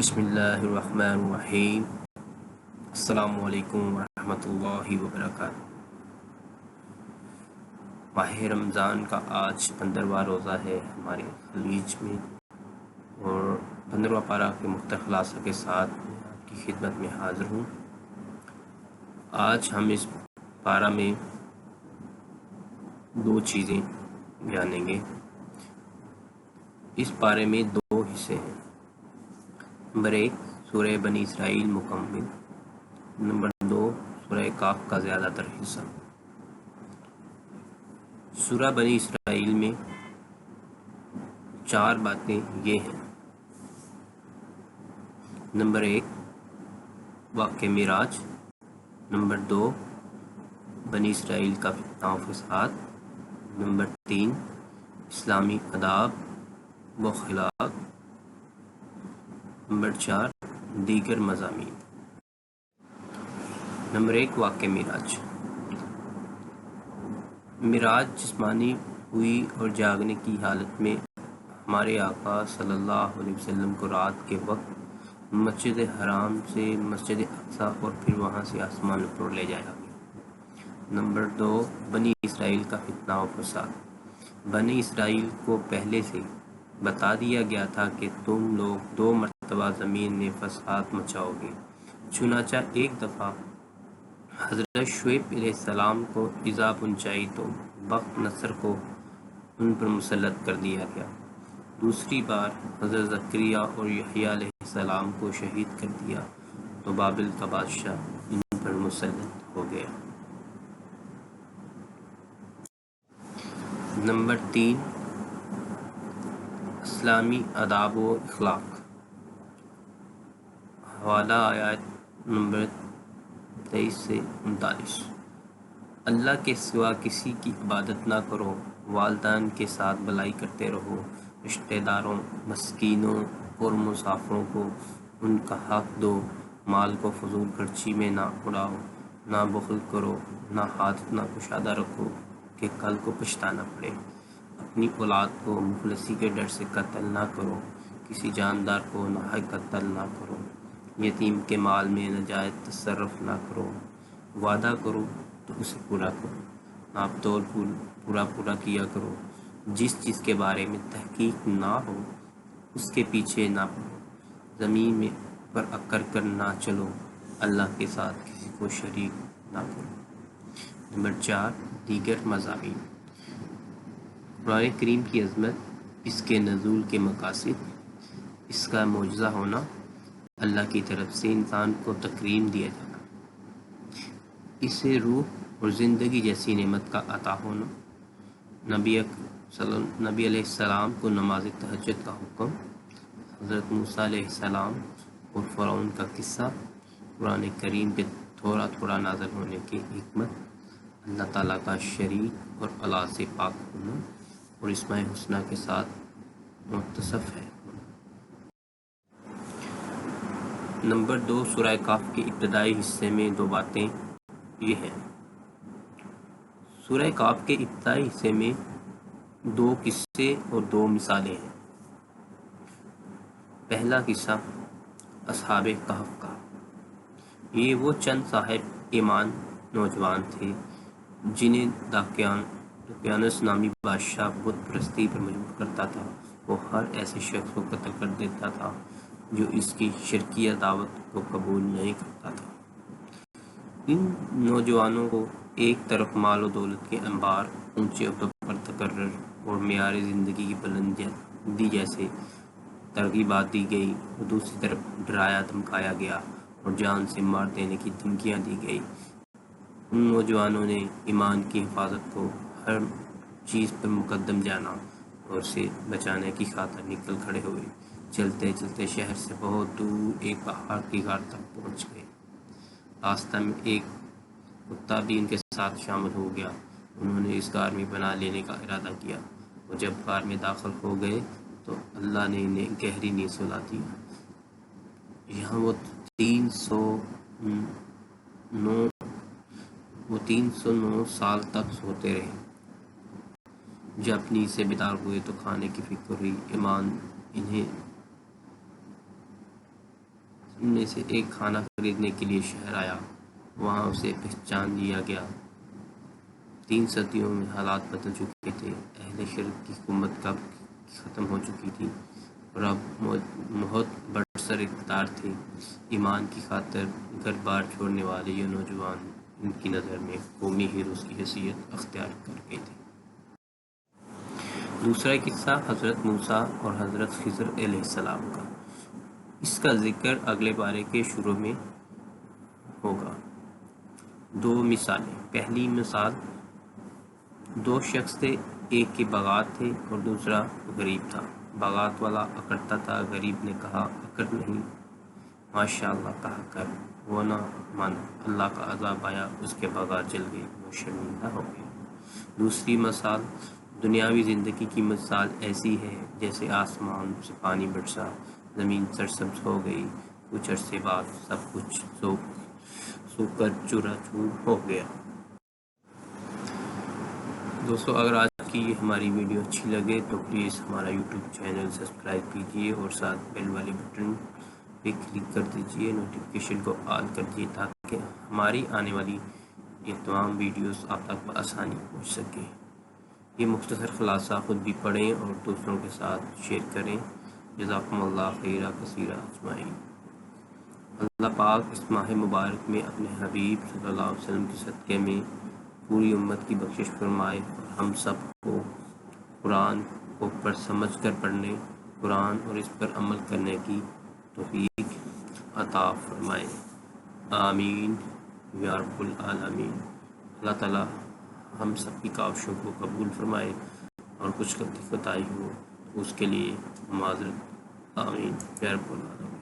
بسم اللہ الرحمن الرحیم۔ السلام علیکم ورحمۃ اللہ وبرکاتہ۔ ماہ رمضان کا آج 15واں روزہ ہے ہمارے خلیج میں، اور 15واں پارہ کے مختلف خلاصہ کے ساتھ میں آپ کی خدمت میں حاضر ہوں۔ آج ہم اس پارہ میں دو چیزیں جانیں گے۔ اس پارے میں دو حصے ہیں۔ نمبر 1 سورہ بنی اسرائیل مکمل، نمبر 2 سورہ کاف کا زیادہ تر حصہ۔ سورہ بنی اسرائیل میں 4 باتیں یہ ہیں۔ نمبر 1 واقعہ معراج، نمبر 2 بنی اسرائیل کا فتنہ و فساد، نمبر 3 اسلامی آداب و اخلاق، نمبر 4 دیگر مضامین۔ نمبر 1 واقعہ معراج۔ معراج جسمانی ہوئی اور جاگنے کی حالت میں ہمارے آقا صلی اللہ علیہ وسلم کو رات کے وقت مسجد حرام سے مسجد اقصی اور پھر وہاں سے آسمان پر لے جایا گیا۔ نمبر 2 بنی اسرائیل کا فتنہ و فساد۔ بنی اسرائیل کو پہلے سے بتا دیا گیا تھا کہ تم لوگ 2 مرتبہ زمین میں فساد مچاؤ گے۔ چنانچہ ایک دفعہ حضرت شعیب علیہ السلام کو ایذا پہنچائی تو بخت نصر کو ان پر مسلط کر دیا گیا۔ دوسری بار حضرت زکریا اور یحییٰ علیہ السلام کو شہید کر دیا تو بابل کا بادشاہ ان پر مسلط ہو گیا۔ نمبر 3 اسلامی آداب و اخلاق۔ حوالہ آیات نمبر 23 سے 39۔ اللہ کے سوا کسی کی عبادت نہ کرو، والدین کے ساتھ بھلائی کرتے رہو، رشتہ داروں، مسکینوں اور مسافروں کو ان کا حق دو، مال کو فضول خرچی میں نہ اڑاؤ، نہ بخل کرو، نہ ہاتھ اتنا کشادہ رکھو کہ کل کو پچھتانا پڑے، اپنی اولاد کو مفلسی کے ڈر سے قتل نہ کرو، کسی جاندار کو ناحق قتل نہ کرو، یتیم کے مال میں ناجائز تصرف نہ کرو، وعدہ کرو تو اسے پورا کرو، ناپ تول پورا کیا کرو، جس چیز کے بارے میں تحقیق نہ ہو اس کے پیچھے نہ پڑو، زمین میں پر اکڑ کر نہ چلو، اللہ کے ساتھ کسی کو شریک نہ کرو۔ نمبر 4 دیگر مضامین۔ قرآن کریم کی عظمت، اس کے نزول کے مقاصد، اس کا معجزہ ہونا، اللہ کی طرف سے انسان کو تکریم دیا جانا، اسے روح اور زندگی جیسی نعمت کا عطا ہونا، نبی علیہ السلام کو نماز تہجد کا حکم، حضرت موسیٰ علیہ السلام اور فرعون کا قصہ، قرآن کریم کے تھوڑا تھوڑا نازل ہونے کی حکمت، اللہ تعالیٰ کا شریک اور اولاد سے پاک ہونا اور اسماء الحسنی کے ساتھ متصف ہے۔ نمبر 2 سورہ کاف کے ابتدائی حصے میں 2 باتیں یہ ہیں۔ سورہ کاف کے ابتدائی حصے میں 2 قصے اور 2 مثالیں ہیں۔ پہلا قصہ اصحاب کہف کا۔ یہ وہ چند صاحب ایمان نوجوان تھے جنہیں دقیانوس نامی بادشاہ بت پرستی پر مجبور کرتا تھا۔ وہ ہر ایسے شخص کو قتل کر دیتا تھا جو اس کی شرکیہ دعوت کو قبول نہیں کرتا تھا۔ ان نوجوانوں کو ایک طرف مال و دولت کے انبار، اونچے عہدوں پر تقرر اور معیار زندگی کی بلندی جیسے ترغیبات دی گئی، اور دوسری طرف ڈرایا دھمکایا گیا اور جان سے مار دینے کی دھمکیاں دی گئی۔ ان نوجوانوں نے ایمان کی حفاظت کو ہر چیز پر مقدم جانا اور اسے بچانے کی خاطر نکل کھڑے ہوئے۔ چلتے چلتے شہر سے بہت دور ایک پہاڑ کی غار تک پہنچ گئے۔ راستہ میں ایک کتا بھی ان کے ساتھ شامل ہو گیا۔ انہوں نے اس غار میں پناہ لینے کا ارادہ کیا، اور جب غار میں داخل ہو گئے تو اللہ نے انہیں گہری نیند سلا دی۔ یہاں وہ 309 سال تک سوتے رہے۔ جب نیند سے بیدار ہوئے تو کھانے کی فکر ہوئی۔ ایمان انہیں میں سے ایک کھانا خریدنے کے لیے شہر آیا، وہاں اسے پہچان لیا گیا۔ 3 صدیوں میں حالات بدل چکے تھے، اہل شرک کی حکومت کب ختم ہو چکی تھی اور اب بہت برسر اقتدار تھے۔ ایمان کی خاطر گھر بار چھوڑنے والے یہ نوجوان ان کی نظر میں قومی ہیروز کی حیثیت اختیار کر گئے تھے۔ دوسرا قصہ حضرت موسیٰ اور حضرت خضر علیہ السلام کا۔ اس کا ذکر اگلے پارے کے شروع میں ہوگا۔ 2 مثالیں۔ پہلی مثال، 2 شخص تھے، ایک کے باغات تھے اور دوسرا غریب تھا۔ باغات والا اکڑتا تھا، غریب نے کہا اکڑ نہیں، ماشاء اللہ کہا کر۔ وہ نہ مانا، اللہ کا عذاب آیا، اس کے باغات جل گئے، وہ شرمندہ ہو گیا۔ دوسری مثال، دنیاوی زندگی کی مثال ایسی ہے جیسے آسمان سے پانی برسا، زمین سرسبز ہو گئی، کچھ عرصے بعد سب کچھ سوکھ کر چورا چور ہو گیا۔ دوستو، اگر آج کی یہ ہماری ویڈیو اچھی لگے تو پلیز ہمارا یوٹیوب چینل سبسکرائب کیجیے اور ساتھ بیل والے بٹن پہ کلک کر دیجیے، نوٹیفیکیشن کو آل کر دیجیے تاکہ ہماری آنے والی یہ تمام ویڈیوز آپ تک بآسانی پہنچ سکے۔ یہ مختصر خلاصہ خود بھی پڑھیں اور دوسروں کے ساتھ شیئر کریں۔ جزاکم اللہ خیرا کثیرا اجمعین۔ اللہ پاک اس ماہ مبارک میں اپنے حبیب صلی اللہ علیہ وسلم کے صدقے میں پوری امت کی بخشش فرمائے اور ہم سب کو قرآن کو سمجھ کر پڑھنے، قرآن اور اس پر عمل کرنے کی توفیق عطا فرمائے۔ آمین یا رب العالمین۔ اللہ تعالیٰ ہم سب کی کاوشوں کو قبول فرمائے اور کچھ غلطی خطائی ہو اس کے لیے معذرت۔ آمین یا رب العالمین۔